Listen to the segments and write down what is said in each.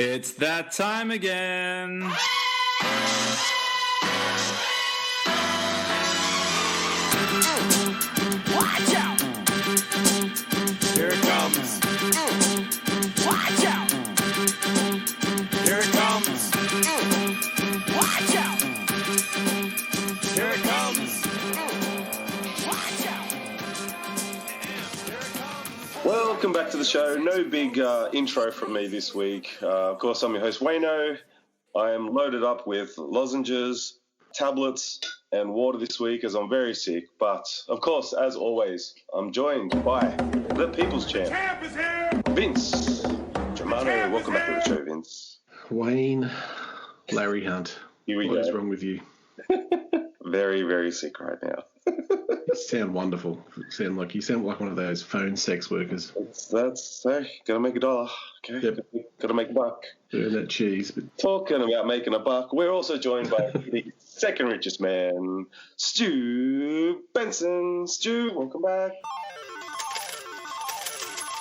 It's that time again. Watch out! Here it comes. Watch out! Here it comes. Watch out! Here it comes. Watch out! Welcome back to the show. No big intro from me this week. Of course, I'm your host, Wayno. I am loaded up with lozenges, tablets, and water this week as I'm very sick. But, of course, as always, I'm joined by the People's Champ, Vince Germano. Welcome back to the show, Vince. Wayne, Larry Hunt. Here we What go. is wrong with you? Very, very sick right now. You sound wonderful. You sound like one of those phone sex workers. That's gotta make $1. Okay, Yep. gotta make a buck. Earn that cheese. But Talking about making a buck, we're also joined by the second richest man, Stu Benson. Stu, welcome back.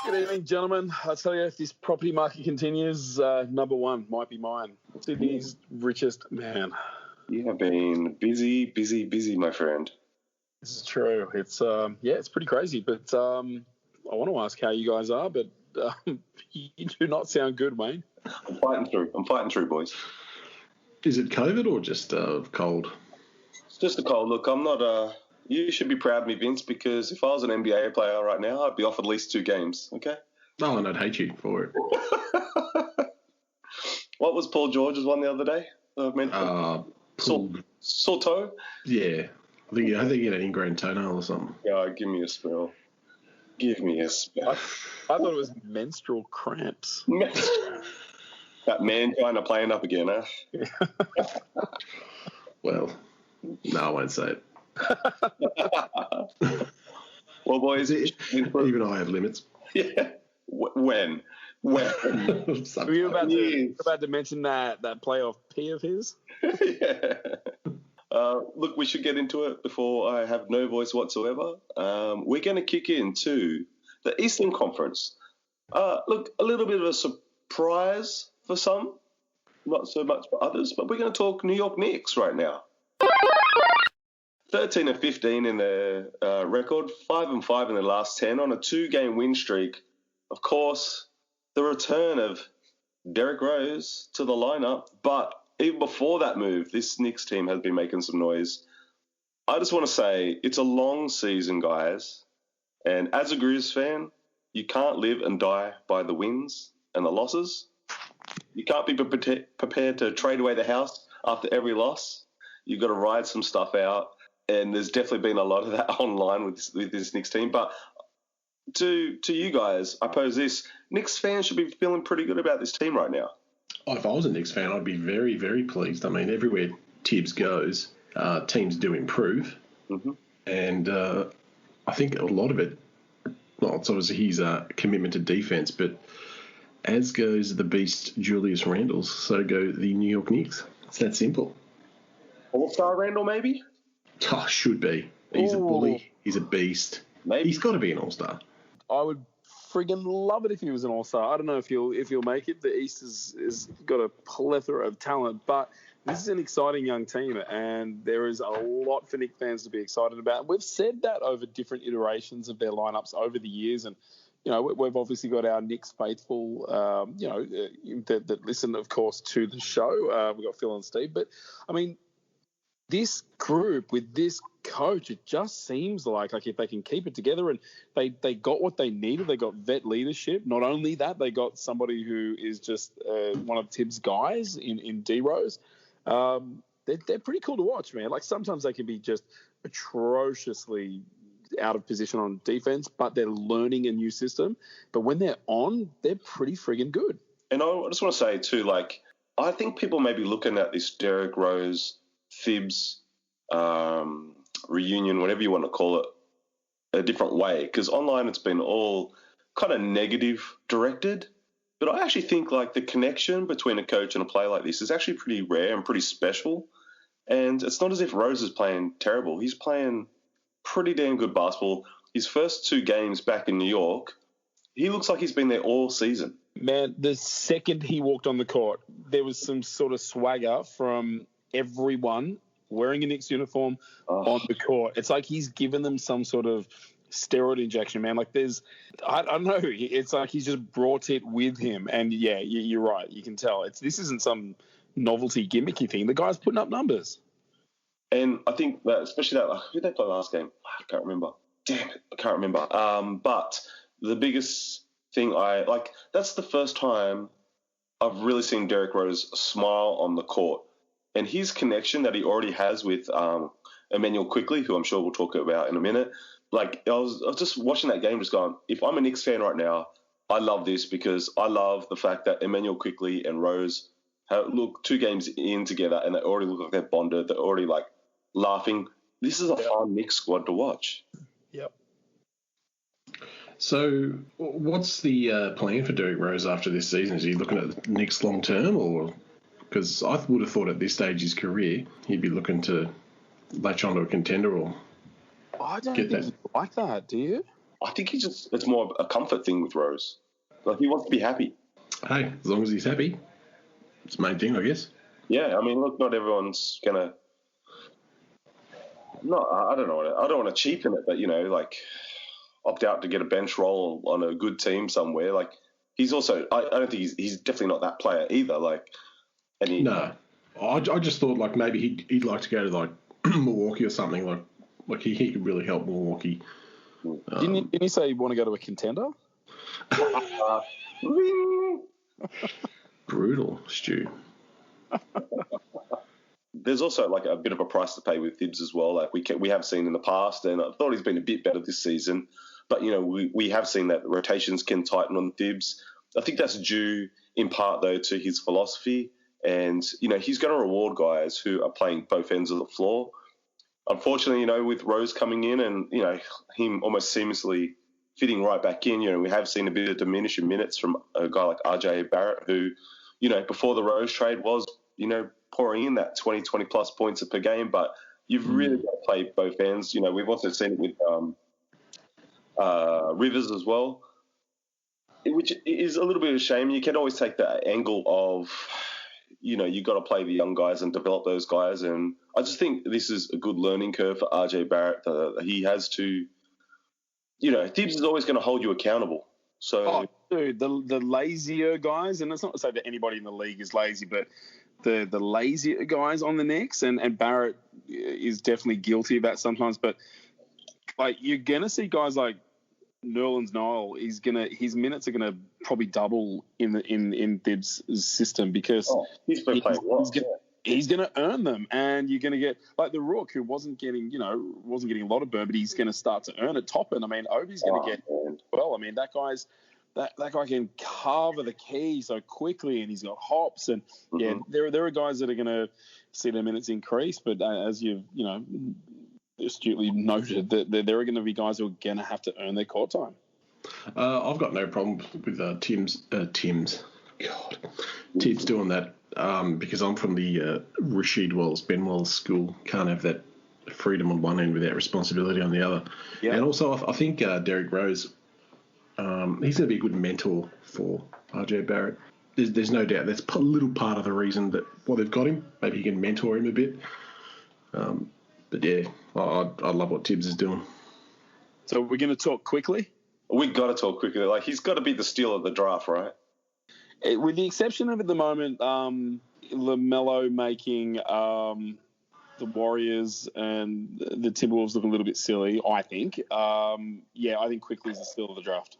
Good evening, gentlemen. I tell you, if this property market continues, number one might be mine. Sydney's richest man. You have been busy, my friend. This is true. It's it's pretty crazy. But I want to ask how you guys are, but you do not sound good, Wayne. I'm fighting through, boys. is it COVID or just cold? It's just a cold. Look, I'm not. You should be proud of me, Vince, because if I was an NBA player right now, I'd be off at least 2 games. Okay. Oh, and I'd hate you for it. What was Paul George's one the other day? Sore toe. Yeah. I think he had an ingrained toenail or something. Yeah, give me a spell. Give me a spell. I thought it was menstrual cramps. That man trying to play it up again, huh? Well, no, I won't say it. Well, boys, Even I have limits. yeah. When? Were you about to mention that playoff P of his? Yeah. Look, we should get into it before I have no voice whatsoever. We're going to kick into the Eastern Conference. Look, a little bit of a surprise for some, not so much for others, but we're going to talk New York Knicks right now. 13-15 in their record, 5-5 in their last 10 on a 2-game win streak. Of course, the return of Derrick Rose to the lineup, but even before that move, this Knicks team has been making some noise. I just want to say it's a long season, guys. And as a Grizz fan, you can't live and die by the wins and the losses. You can't be prepared to trade away the house after every loss. You've got to ride some stuff out. And there's definitely been a lot of that online with this Knicks team. But to you guys, I pose this. Knicks fans should be feeling pretty good about this team right now. If I was a Knicks fan, I'd be very, very pleased. I mean, everywhere Tibbs goes, teams do improve. Mm-hmm. And I think a lot of it, well, it's obviously his commitment to defense, but as goes the beast Julius Randle, so go the New York Knicks. It's that simple. All-Star Randle, maybe? Oh, should be. He's a bully. He's a beast. Maybe. He's got to be an all-star. I would friggin' love it if he was an all-star. I don't know if he'll make it. The East is got a plethora of talent, but this is an exciting young team, and there is a lot for Knicks fans to be excited about. We've said that over different iterations of their lineups over the years, and we've obviously got our Knicks faithful, that listen, of course, to the show. We've got Phil and Steve, but I mean, this group with this coach, it just seems like if they can keep it together, and they got what they needed. They got vet leadership. Not only that, they got somebody who is just one of Tibbs' guys in D-Rose. They're pretty cool to watch, man. Like, sometimes they can be just atrociously out of position on defense, but they're learning a new system. But when they're on, they're pretty friggin' good. And I just want to say, too, I think people may be looking at this Derrick Rose, Thibs reunion, whatever you want to call it, a different way. Because online it's been all kind of negative directed. But I actually think the connection between a coach and a player like this is actually pretty rare and pretty special. And it's not as if Rose is playing terrible. He's playing pretty damn good basketball. His first 2 games back in New York, he looks like he's been there all season. Man, the second he walked on the court, there was some sort of swagger from everyone wearing a Knicks uniform on the court. It's like he's given them some sort of steroid injection, man. Like I don't know. It's like he's just brought it with him. And yeah, you're right. You can tell this isn't some novelty gimmicky thing. The guy's putting up numbers. And I think that, especially that, who did they play last game? I can't remember. Damn it, I can't remember. But the biggest thing that's the first time I've really seen Derrick Rose smile on the court. And his connection that he already has with Emmanuel Quickley, who I'm sure we'll talk about in a minute, like I was just watching that game just going, if I'm a Knicks fan right now, I love this because I love the fact that Emmanuel Quickley and Rose look 2 games in together and they already look like they're bonded. They're already like laughing. This is a fun Knicks squad to watch. Yep. So what's the plan for Derrick Rose after this season? Is he looking at Knicks long term, or because I would have thought at this stage of his career he'd be looking to latch onto a contender or I don't get think that. he's like that, do you? I think it's more a comfort thing with Rose. Like he wants to be happy. Hey, as long as he's happy, it's the main thing, I guess. Yeah, I mean, look, not everyone's gonna. No, I don't know. I don't want to cheapen it, but like opt out to get a bench role on a good team somewhere. Like he's also, I don't think he's definitely not that player either. Like, No, I just thought like maybe he'd like to go to like Milwaukee or something. Like he could really help Milwaukee. Didn't you say you want to go to a contender? Brutal, Stu. There's also like a bit of a price to pay with Thibs as well. Like we have seen in the past, and I thought he's been a bit better this season. But we have seen that rotations can tighten on Thibs. I think that's due in part though to his philosophy, and he's going to reward guys who are playing both ends of the floor. Unfortunately, with Rose coming in and him almost seamlessly fitting right back in, we have seen a bit of diminishing minutes from a guy like RJ Barrett, who before the Rose trade was pouring in that 20 plus points per game, but you've really got to play both ends. We've also seen it with Rivers as well, which is a little bit of a shame. You can always take the angle of, you got to play the young guys and develop those guys. And I just think this is a good learning curve for RJ Barrett. He has to, Thibs is always going to hold you accountable. So, dude, the lazier guys, and it's not to say that anybody in the league is lazy, but the lazier guys on the Knicks, and Barrett is definitely guilty of that sometimes, but like you're gonna see guys like Nerlens Noel, his minutes are gonna probably double in Thibs' system because he's been playing well. He's going to earn them, and you're going to get like the Rook, who wasn't getting a lot of burn, but he's going to start to earn it. Toppin, I mean, Obi's going to get well. I mean, that guy can carve the key so quickly, and he's got hops, and there are guys that are going to see their minutes increase. But as you've astutely noted, that there are going to be guys who are going to have to earn their court time. I've got no problem with Tibbs doing that. Because I'm from the Rashid Wells, Ben Wells school, can't have that freedom on one end without responsibility on the other. Yeah. And also, I think Derrick Rose, he's going to be a good mentor for RJ Barrett. There's no doubt that's a little part of the reason that they've got him. Maybe he can mentor him a bit. But yeah, I love what Tibbs is doing. So we're going to talk quickly? We've got to talk quickly. Like, he's got to be the steal of the draft, right? With the exception of at the moment, LaMelo making the Warriors and the Timberwolves look a little bit silly, I think. I think Quickley's the steal of the draft.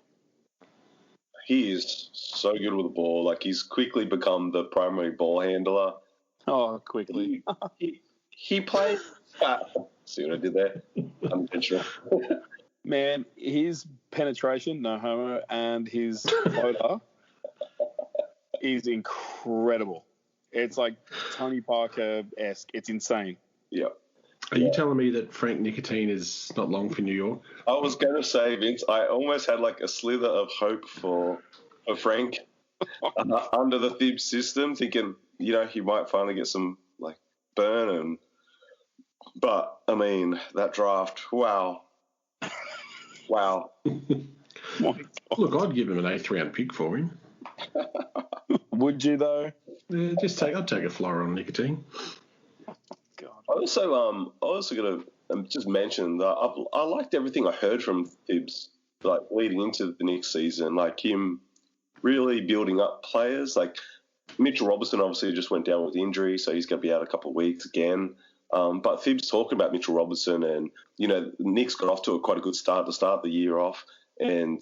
He is so good with the ball. Like, he's quickly become the primary ball handler. Oh, Quickley. He plays... see what I did there? Unintentional. Man, his penetration, no homo, and his floater... is incredible. It's like Tony Parker-esque. It's insane. Yeah. Are you telling me that Frank Nicotine is not long for New York? I was going to say, Vince, I almost had like a slither of hope for Frank under the Thibs system, thinking, he might finally get some like burn. But, I mean, that draft, wow. My God. Look, I'd give him an 8th round pick for him. Would you though? Yeah, I'd take a flyer on nicotine. God. I also got to just mention that I liked everything I heard from Thibs, like leading into the next season, like him really building up players. Like Mitchell Robertson obviously just went down with injury, so he's going to be out a couple of weeks again. But Thibs talking about Mitchell Robertson, and Nick's got off to quite a good start to start the year off, and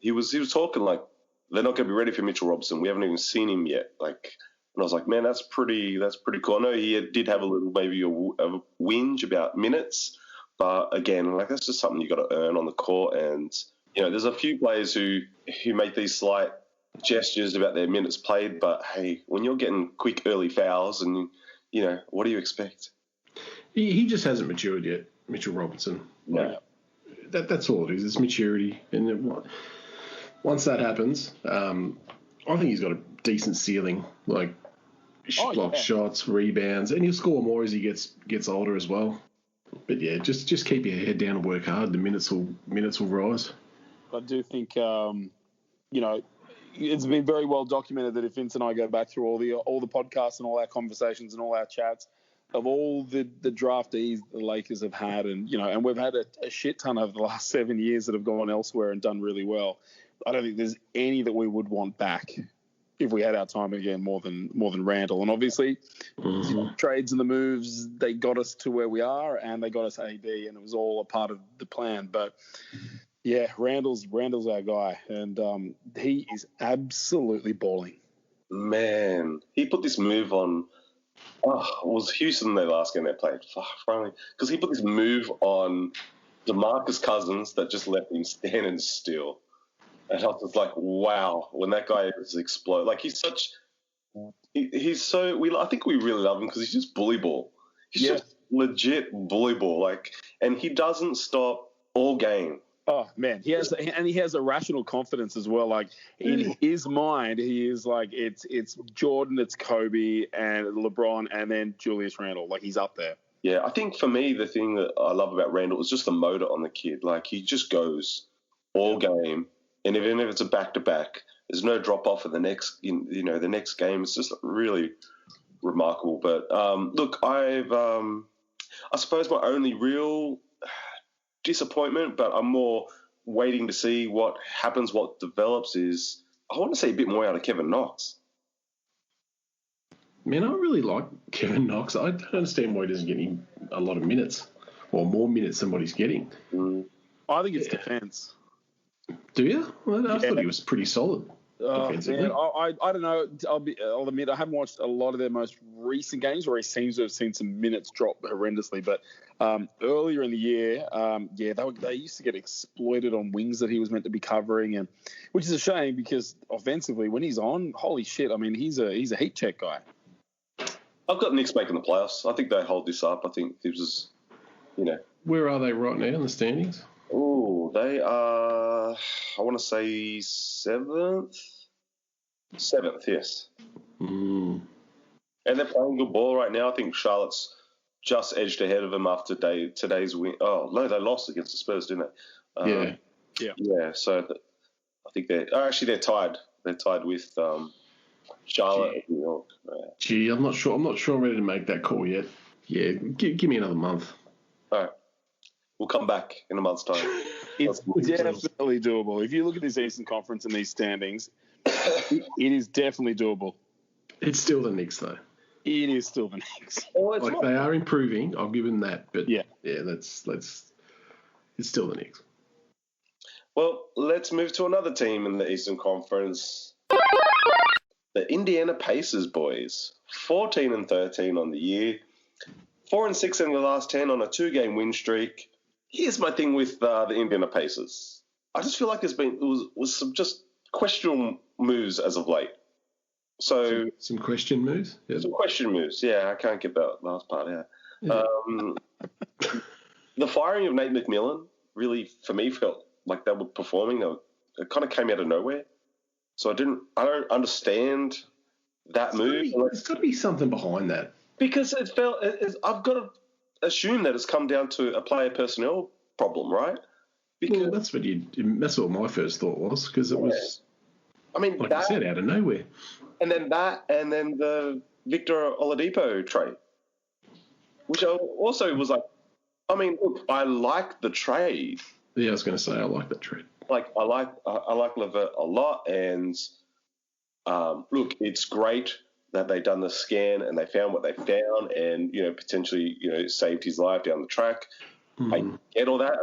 he was talking like they're not going to be ready for Mitchell Robertson. We haven't even seen him yet. Like, and I was like, man, that's pretty cool. I know he did have a little maybe a whinge about minutes, but again, like that's just something you got to earn on the court. And there's a few players who make these slight gestures about their minutes played, but hey, when you're getting quick early fouls and what do you expect? He just hasn't matured yet, Mitchell Robertson. No. That's all it is. It's maturity. And once that happens, I think he's got a decent ceiling, like block shots, rebounds, and he'll score more as he gets older as well. But yeah, just keep your head down and work hard. The minutes will rise. I do think, it's been very well documented that if Vince and I go back through all the podcasts and all our conversations and all our chats of all the draftees the Lakers have had, and we've had a shit ton over the last 7 years that have gone elsewhere and done really well. I don't think there's any that we would want back if we had our time again more than Randall. And obviously, trades and the moves, they got us to where we are, and they got us AD, and it was all a part of the plan. But yeah, Randall's our guy, and he is absolutely balling. Man, he put this move on. Was Houston their last game they played? Finally, because he put this move on DeMarcus Cousins that just left him standing still. And I was just like, wow, when that guy is explode, like he's so. I think we really love him because he's just bully ball. He's just legit bully ball. Like, and he doesn't stop all game. Oh man, he has irrational confidence as well. Like in his mind, he is like it's Jordan, it's Kobe, and LeBron, and then Julius Randle. Like he's up there. Yeah, I think for me the thing that I love about Randle is just the motor on the kid. Like he just goes all game, and even if it's a back-to-back, there's no drop off in the next the next game. It's just really remarkable. But look, I suppose my only real disappointment, but I'm more waiting to see what happens, what develops, is I want to see a bit more out of Kevin Knox. Man, I really like Kevin Knox. I don't understand why he doesn't get a lot of minutes or more minutes than what he's getting. I think it's defense. Do you? Well, I thought he was pretty solid defensively. Man, I don't know. I'll admit I haven't watched a lot of their most recent games where he seems to have seen some minutes drop horrendously. But earlier in the year, they used to get exploited on wings that he was meant to be covering, and which is a shame because offensively, when he's on, holy shit! I mean, he's a heat check guy. I've got Knicks making the playoffs. I think they hold this up. I think this is, Where are they right now in the standings? Oh, they are, I want to say seventh, yes. And they're playing good ball right now. I think Charlotte's just edged ahead of them after today's win. Oh, no, they lost against the Spurs, didn't they? Yeah, so I think they're tied. They're tied with Charlotte and New York. Gee, I'm not sure I'm ready to make that call yet. Yeah, give me another month. All right. We'll come back in a month's time. It's definitely doable. If you look at this Eastern Conference and these standings, it is definitely doable. It's still the Knicks, though. It is still the Knicks. Well, they are improving. I'll give them that. But yeah, it's still the Knicks. Well, let's move to another team in the Eastern Conference. The Indiana Pacers, boys. 14-13 on the year. 4-6 in the last 10 on a 2-game win streak. Here's my thing with the Indiana Pacers. I just feel like there was some just questionable moves as of late. So some question moves? Yeah. Some question moves, yeah. I can't get that last part out. Yeah. The firing of Nate McMillan really, for me, felt like they were performing. It kind of came out of nowhere. So I don't understand that move. There's got to be something behind that. Because I've got to assume that it's come down to a player personnel problem, right? Because that's what my first thought was, because it was I mean, Like I said, out of nowhere. and then the Victor Oladipo trade, which also was like, I mean, look, I like the trade. Yeah, I was going to say I like that trade. Like I like Levert a lot, and look, it's great that they done the scan and they found what they found, and potentially saved his life down the track. I get all that.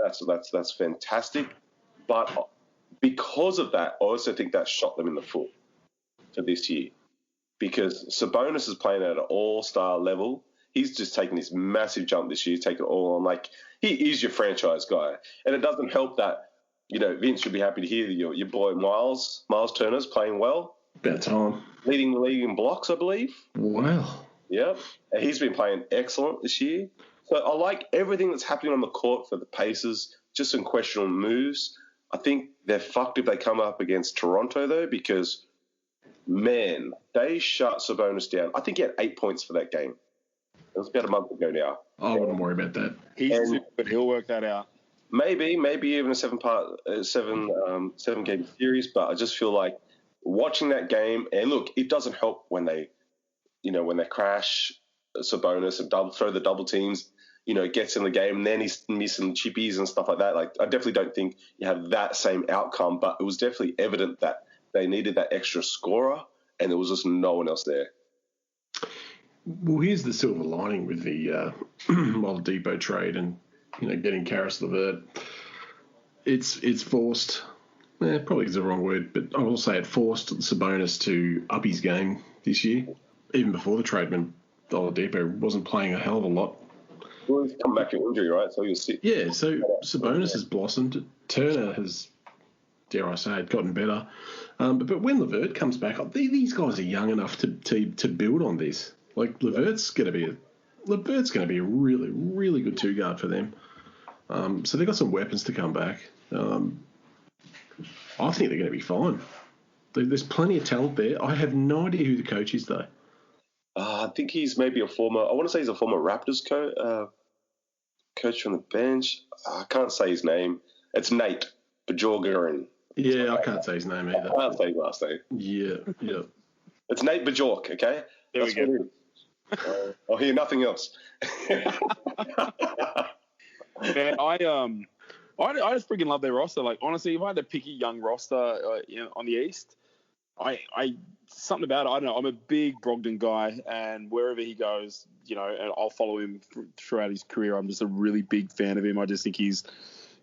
That's fantastic, but because of that, I also think that shot them in the foot for this year, because Sabonis is playing at an all-star level. He's just taken this massive jump this year, taking it all on. Like, he is your franchise guy, and it doesn't help that Vince should be happy to hear that your boy Miles Turner's playing well. About time. Leading the league in blocks, I believe. Wow. Yeah, and he's been playing excellent this year. So I like everything that's happening on the court for the Pacers. Just some questionable moves. I think they're fucked if they come up against Toronto, though, because, man, they shut Sabonis down. I think he had 8 points for that game. It was about a month ago now. I wouldn't worry about that. But he'll work that out. Maybe even a seven game series, but I just feel like watching that game, and look, it doesn't help when they crash Sabonis and throw the double teams, gets in the game, and then he's missing chippies and stuff like that. Like, I definitely don't think you have that same outcome, but it was definitely evident that they needed that extra scorer, and there was just no one else there. Well, here's the silver lining with the Oladipo trade and getting Karis LeVert. It's forced. Probably is the wrong word, but I will say it forced Sabonis to up his game this year. Even before the trade, when Oladipo wasn't playing a hell of a lot. Well, he's come back from injury, right? So he'll sit. Yeah, so Sabonis has blossomed. Turner has, dare I say it, gotten better. But when LeVert comes back, these guys are young enough to build on this. Like, LeVert's going to be a really, really good two guard for them. So they've got some weapons to come back. I think they're going to be fine. There's plenty of talent there. I have no idea who the coach is, though. I think he's maybe I want to say he's a former Raptors coach from the bench. I can't say his name. It's Nate Bajorgarin. Yeah, I can't say his name either. I can't say his last name. Yeah. It's Nate Bajork, okay? There we go. I'll hear nothing else. Man, I just freaking love their roster. Like, honestly, if I had to pick a young roster on the East, I something about it. I don't know. I'm a big Brogdon guy, and wherever he goes, and I'll follow him throughout his career. I'm just a really big fan of him. I just think he's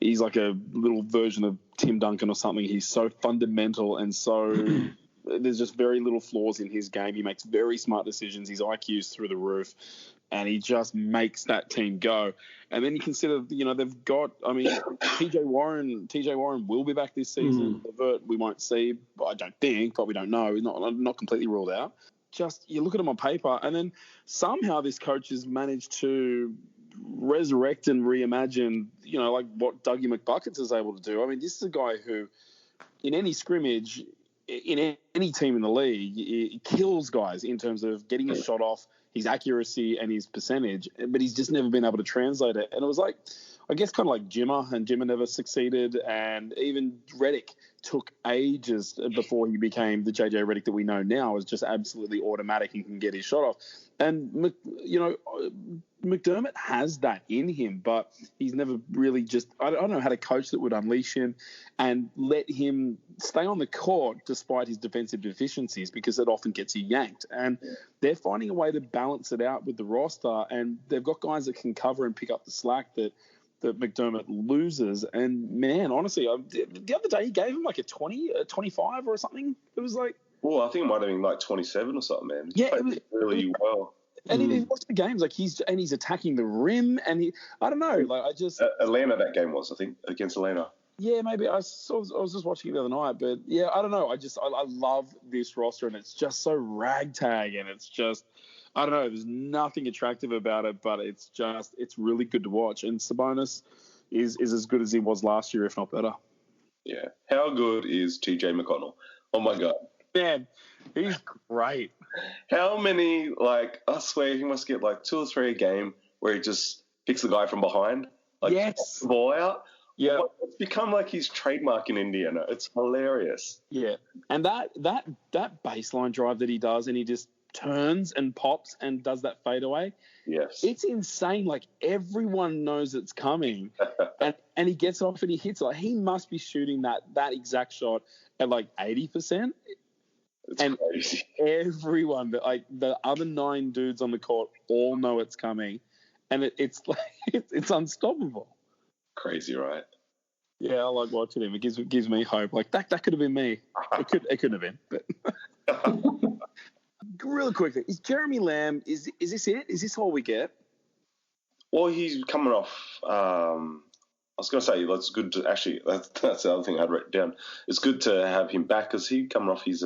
like a little version of Tim Duncan or something. He's so fundamental and so there's just very little flaws in his game. He makes very smart decisions. His IQ's through the roof, and he just makes that team go. And then you consider, they've got, TJ Warren will be back this season. LeVert, we won't see, but I don't think, but we don't know. He's not completely ruled out. Just, you look at him on paper, and then somehow this coach has managed to resurrect and reimagine, like what Dougie McBuckets is able to do. I mean, this is a guy who, in any scrimmage, in any team in the league, he kills guys in terms of getting his shot off, his accuracy and his percentage, but he's just never been able to translate it. And it was like, I guess, kind of like Jimmer, and Jimmer never succeeded, and even Redick took ages before he became the JJ Redick that we know now, is just absolutely automatic and can get his shot off. And, McDermott has that in him, but he's never really I don't know, had a coach that would unleash him and let him stay on the court despite his defensive deficiencies, because it often gets you yanked. And they're finding a way to balance it out with the roster, and they've got guys that can cover and pick up the slack that McDermott loses. And, man, honestly, the other day he gave him like a 20, a 25 or something. It was like... Well, I think it might have been like 27 or something, man. Yeah, it was really well. And he watched the games, like he's attacking the rim, and I don't know, like I just Atlanta, that game was, I think, against Atlanta. Yeah, maybe I was just watching it the other night, but yeah, I don't know. I love this roster, and it's just so ragtag, and it's just, I don't know. There's nothing attractive about it, but it's really good to watch. And Sabonis is as good as he was last year, if not better. Yeah. How good is TJ McConnell? Oh my God. Man, he's great. How many, I swear he must get 2 or 3 a game where he just picks the guy from behind, yes, the ball out. Yeah. It's become like his trademark in Indiana. It's hilarious. Yeah. And that baseline drive that he does, and he just turns and pops and does that fadeaway. Yes. It's insane. Like, everyone knows it's coming, and he gets off and he hits it. Like, he must be shooting that exact shot at like 80%. It's and crazy. Everyone, like the other 9 dudes on the court, all know it's coming, and it's like it's unstoppable. Crazy, right? Yeah, I like watching him. It gives me hope. Like, that could have been me. It couldn't have been. But really quickly, is Jeremy Lamb? Is this it? Is this all we get? Well, he's coming off. I was going to say that's good to actually. That's the other thing I'd written down. It's good to have him back because he coming off his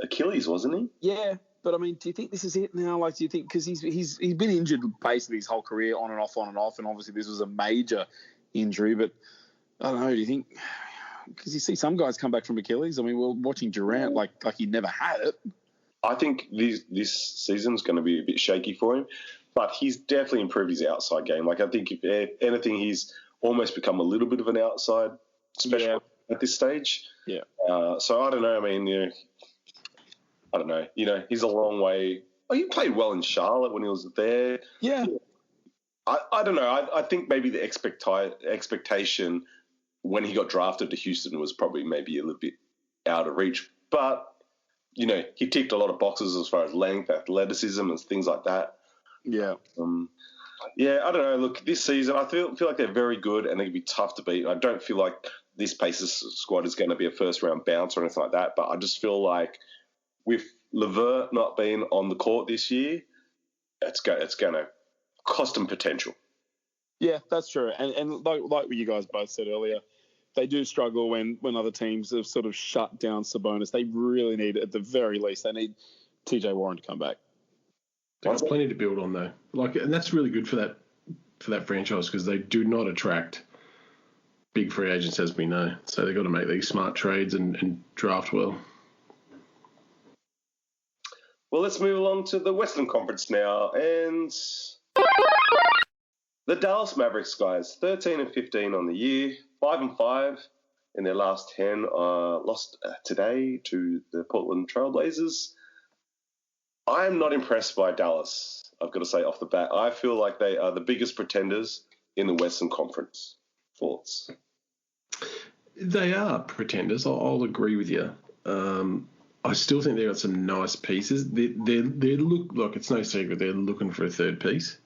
Achilles, wasn't he? Yeah, but I mean, do you think this is it now? Like, do you think, because he's been injured basically his whole career, on and off, and obviously this was a major injury. But I don't know. Do you think, because you see some guys come back from Achilles? I mean, we're watching Durant like he never had it. I think this season's going to be a bit shaky for him, but he's definitely improved his outside game. Like, I think if anything, he's almost become a little bit of an outside special at this stage. Yeah. So I don't know. I mean, I don't know. He's a long way. Oh, he played well in Charlotte when he was there. Yeah. I don't know. I think maybe the expectation when he got drafted to Houston was probably maybe a little bit out of reach. But, he ticked a lot of boxes as far as length, athleticism, and things like that. Yeah. I don't know. Look, this season, I feel like they're very good and they can be tough to beat. I don't feel like this Pacers squad is going to be a first-round bounce or anything like that, but I just feel like with LeVert not being on the court this year, it's going to cost them potential. Yeah, that's true. And like what you guys both said earlier, they do struggle when other teams have sort of shut down Sabonis. They really need, at the very least, they need TJ Warren to come back. There's plenty to build on though. And that's really good for that franchise because they do not attract big free agents, as we know. So they've got to make these smart trades and draft well. Well, let's move along to the Western Conference now, and the Dallas Mavericks, guys, 13-15 on the year, 5-5 in their last 10. Lost today to the Portland Trailblazers. I am not impressed by Dallas, I've got to say off the bat. I feel like they are the biggest pretenders in the Western Conference. Thoughts? They are pretenders. I'll agree with you. I still think they've got some nice pieces. They look like, it's no secret, they're looking for a third piece.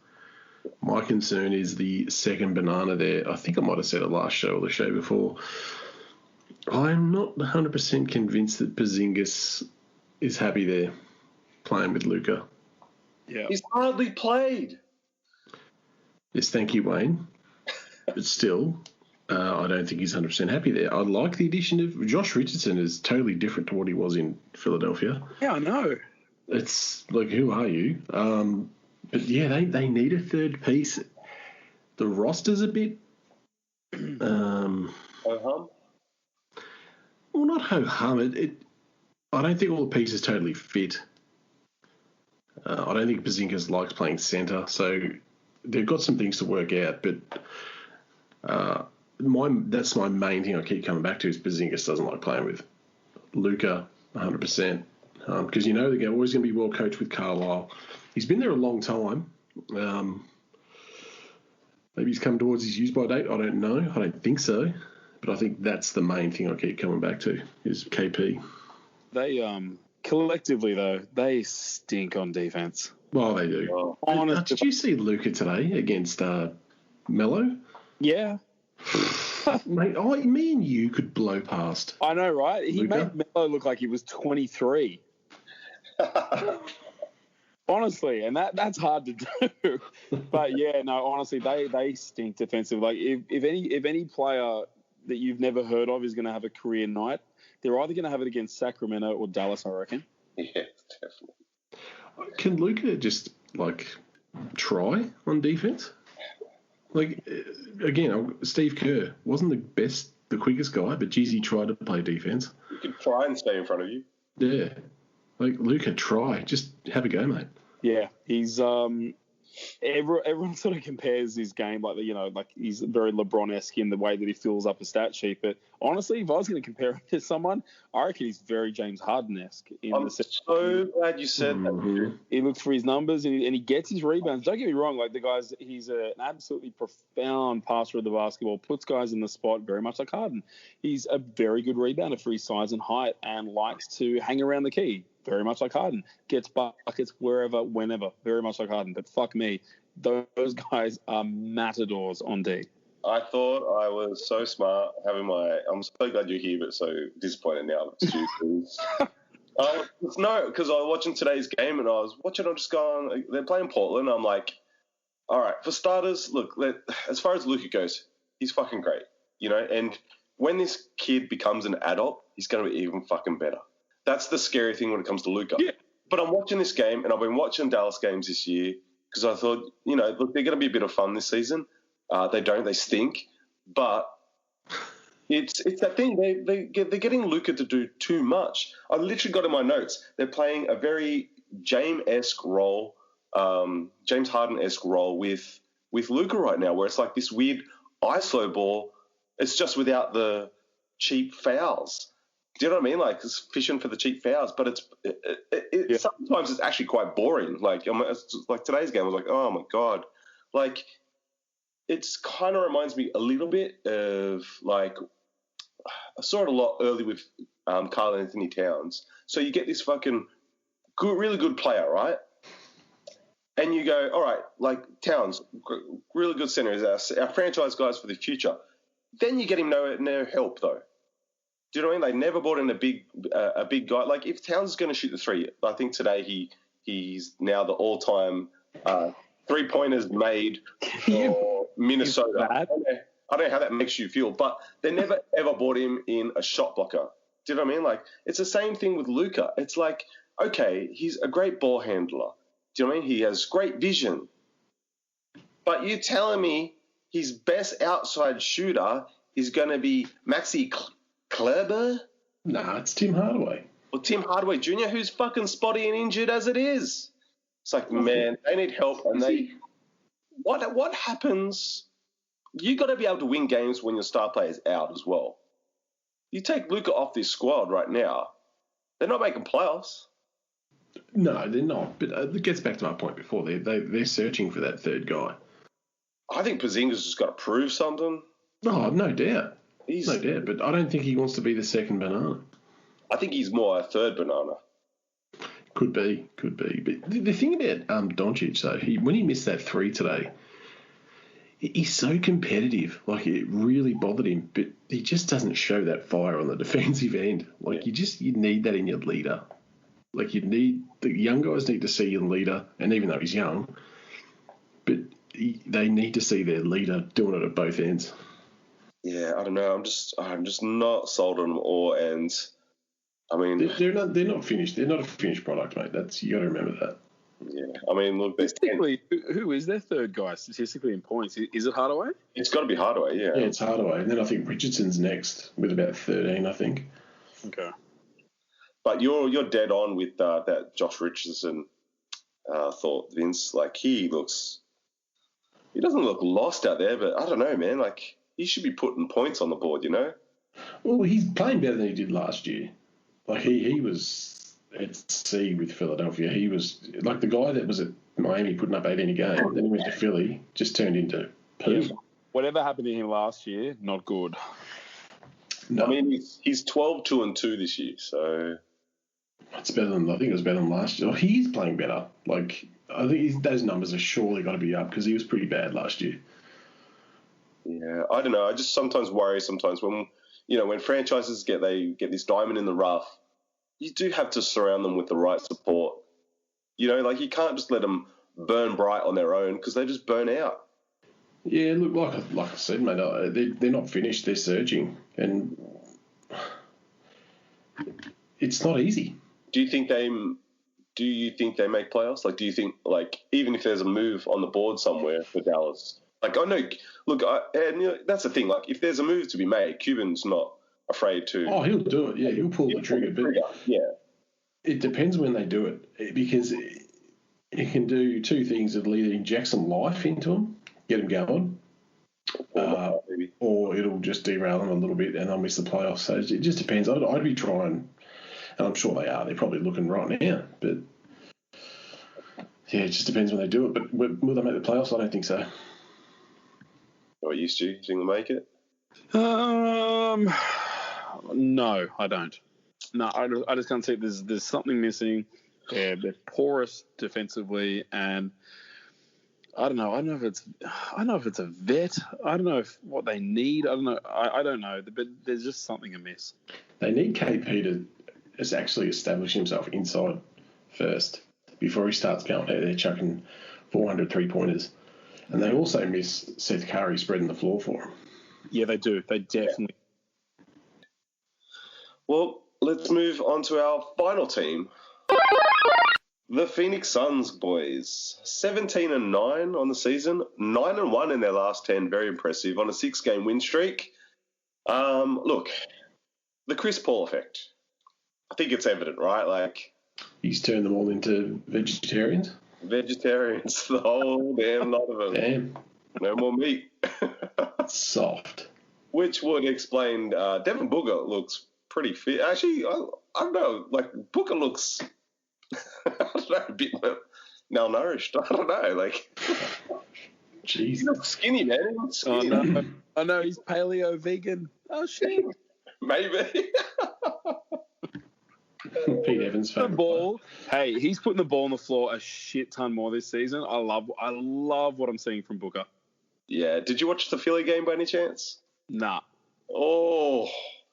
My concern is the second banana there. I think I might have said it last show or the show before. I'm not 100% convinced that Porzingis is happy there playing with Luka. Yeah. He's hardly played. Yes, thank you, Wayne. But still, I don't think he's 100% happy there. I like the addition of Josh Richardson. Is totally different to what he was in Philadelphia. Yeah, I know. It's like, who are you? But yeah, they need a third piece. The roster's a bit Ho-hum? Well, not ho-hum. I don't think all the pieces totally fit. I don't think Porzingis likes playing centre, so they've got some things to work out. But that's my main thing I keep coming back to is Porzingis doesn't like playing with Luka 100%. Because they're always going to be well coached with Carlisle. He's been there a long time. Maybe he's come towards his use-by date. I don't know. I don't think so. But I think that's the main thing I keep coming back to is KP. They collectively, though, they stink on defense. Well, they do. Did you see Luka today against Melo? Yeah. Mate, me and you could blow past. I know, right? He Luka? made Melo look like he was 23. Honestly, and that's hard to do. But yeah, no, honestly, they stink defensively. Like if any player that you've never heard of is going to have a career night, they're either going to have it against Sacramento or Dallas, I reckon. Yeah, definitely. Can Luka just try on defense? Again, Steve Kerr wasn't the quickest guy, but geez, he tried to play defense. You could try and stay in front of you. Yeah. Luka, try. Just have a go, mate. Yeah, he's everyone sort of compares his game like he's very LeBron-esque in the way that he fills up a stat sheet. But honestly, if I was going to compare him to someone, I reckon he's very James Harden-esque. I'm so glad you said that. He looks for his numbers and he gets his rebounds. Don't get me wrong, like the guy's he's an absolutely profound passer of the basketball, puts guys in the spot very much like Harden. He's a very good rebounder for his size and height and likes to hang around the key. Very much like Harden. Gets buckets wherever, whenever. Very much like Harden. But fuck me. Those guys are matadors on D. I thought I was so smart having I'm so glad you're here, but so disappointed now. No, because I was watching today's game and I'm just going, they're playing Portland. I'm like, all right, for starters, look, as far as Luka goes, he's fucking great, and when this kid becomes an adult, he's going to be even fucking better. That's the scary thing when it comes to Luka. Yeah. But I'm watching this game, and I've been watching Dallas games this year because I thought, look, they're going to be a bit of fun this season. They stink. But it's that thing. They're getting Luka to do too much. I literally got in my notes, they're playing a very James-esque role, James Harden-esque role with Luka right now, where it's like this weird ISO ball. It's just without the cheap fouls. Do you know what I mean? Like, it's fishing for the cheap fouls, but sometimes it's actually quite boring. Like today's game, I was like, oh my God. Like, it's kind of reminds me a little bit of, like, I saw it a lot early with Karl Anthony Towns. So you get this fucking really good player, right? And you go, all right, like Towns, really good center, is our franchise guys for the future. Then you get him no help, though. Do you know what I mean? They never brought in a big guy. Like, if Towns is going to shoot the three, I think today he's now the all-time three-pointers made for Minnesota. I don't know how that makes you feel, but they never, ever brought him in a shot blocker. Do you know what I mean? Like, it's the same thing with Luka. It's like, okay, he's a great ball handler. Do you know what I mean? He has great vision. But you're telling me his best outside shooter is going to be Maxi Kleber? Nah, it's Tim Hardaway. Well, Tim Hardaway Jr., who's fucking spotty and injured as it is. It's like, man, they need help. And what happens? You got to be able to win games when your star player's out as well. You take Luka off this squad right now, they're not making playoffs. No, they're not. But it gets back to my point before. They're searching for that third guy. I think Porzingis has got to prove something. Oh, no doubt. No doubt. But I don't think he wants to be the second banana. I think he's more a third banana. Could be. But the thing about Doncic, though, when he missed that three today, he's so competitive. Like, it really bothered him. But he just doesn't show that fire on the defensive end. Like, you need that in your leader. Like, the young guys need to see your leader, and even though he's young, but they need to see their leader doing it at both ends. Yeah, I don't know. I'm just not sold on them all, and I mean, they're not finished. They're not a finished product, mate. You got to remember that. Yeah, I mean, look, statistically, who is their third guy statistically in points? Is it Hardaway? It's got to be Hardaway, yeah. Yeah, it's Hardaway, and then I think Richardson's next with about 13, I think. Okay. But you're dead on with that Josh Richardson thought, Vince. Like, he doesn't look lost out there, but I don't know, man. Like, he should be putting points on the board, you know? Well, he's playing better than he did last year. Like, he was at sea with Philadelphia. He was like the guy that was at Miami putting up 18 a game. Then he went to Philly, just turned into poo. Yeah. Whatever happened to him last year, not good. No. I mean, he's 12-2-2 this year, so I think it was better than last year. Oh, he's playing better. Like, I think those numbers have surely got to be up because he was pretty bad last year. Yeah, I don't know. I just sometimes worry when franchises get this diamond in the rough, you do have to surround them with the right support. You know, like, you can't just let them burn bright on their own because they just burn out. Yeah, look, like I said, mate, they're not finished. They're surging, and it's not easy. Do you think they make playoffs? Like, do you think, like, even if there's a move on the board somewhere for Dallas? Like, I know, look, that's the thing. Like, if there's a move to be made, Cuban's not afraid to. Oh, he'll do it. Yeah, he'll pull the trigger. But yeah, it depends when they do it because it can do two things. It'll either inject some life into them, get them going, or it'll just derail them a little bit and they'll miss the playoffs. So it just depends. I'd be trying, and I'm sure they are. They're probably looking right now. But, yeah, it just depends when they do it. But will they make the playoffs? I don't think so. What are you, Stu? Do you think they'll make it? No, I don't. No, I just can't see it. There's something missing. They're porous defensively, and I don't know. I don't know if it's a vet. I don't know what they need. I don't know. I don't know. But there's just something amiss. They need KP to actually establish himself inside first before he starts going out there chucking 400 3-pointers. And they also miss Seth Curry spreading the floor for him. Yeah, they do. They definitely. Well, let's move on to our final team. The Phoenix Suns, boys. 17-9 on the season. 9-1 in their last 10. Very impressive. On a 6-game win streak. Look, the Chris Paul effect. I think it's evident, right? Like, he's turned them all into vegetarians. Vegetarians, the whole damn lot of them. Damn. No more meat. Soft. Which would explain Devin Booker looks pretty fit. Actually, I don't know. Like, Booker looks, I don't know, a bit malnourished. I don't know. Like, jeez. He looks skinny, man. He looks skinny. Oh, no, he's paleo vegan. Oh, shit. Maybe. Pete Evans' The favourite ball. Hey, he's putting the ball on the floor a shit ton more this season. I love what I'm seeing from Booker. Yeah. Did you watch the Philly game by any chance? Nah. Oh.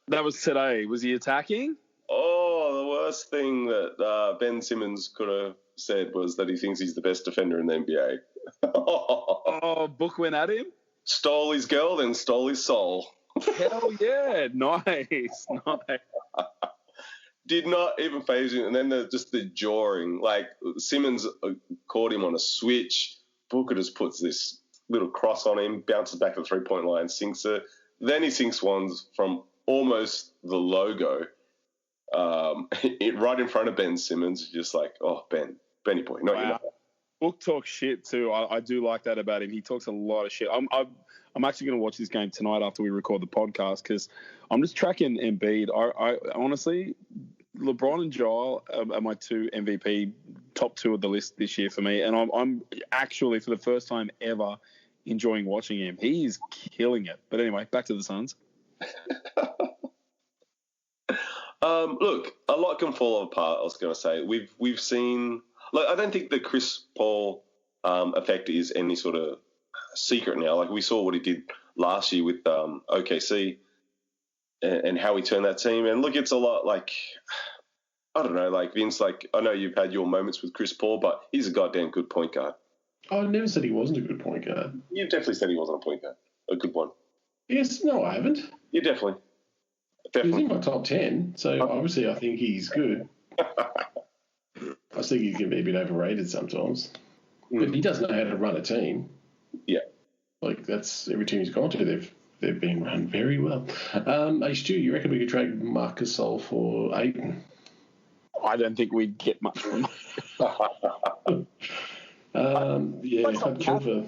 That was today. Was he attacking? Oh, the worst thing that Ben Simmons could have said was that he thinks he's the best defender in the NBA. Oh, Book went at him? Stole his girl, then stole his soul. Hell yeah. Nice. Did not even phase him. And then just the jawing. Like, Simmons caught him on a switch. Booker just puts this little cross on him, bounces back to the three-point line, sinks it. Then he sinks ones from almost the logo right in front of Ben Simmons. Just like, oh, Benny boy, not you. Book talks shit too. I do like that about him. He talks a lot of shit. I'm actually going to watch this game tonight after we record the podcast because I'm just tracking Embiid. I honestly, LeBron and Joel are my two MVP, top two of the list this year for me. And I'm actually, for the first time ever, enjoying watching him. He is killing it. But anyway, back to the Suns. Look, a lot can fall apart, I was going to say. We've seen... Like, I don't think the Chris Paul effect is any sort of secret now. Like, we saw what he did last year with OKC and how he turned that team. And look, it's a lot like, I don't know, like Vince, like, I know you've had your moments with Chris Paul, but he's a goddamn good point guard. I never said he wasn't a good point guard. You definitely said he wasn't a point guard. A good one. Yes, no, I haven't. You definitely. He's in my top 10, so obviously I think he's good. I think he can be a bit overrated sometimes. But he does know how to run a team. Yeah. Like, that's every team he's gone to, they've been run very well. Hey, Stu, you reckon we could trade Marc Gasol for Ayton? I don't think we'd get much from him. Yeah, I'd kill for...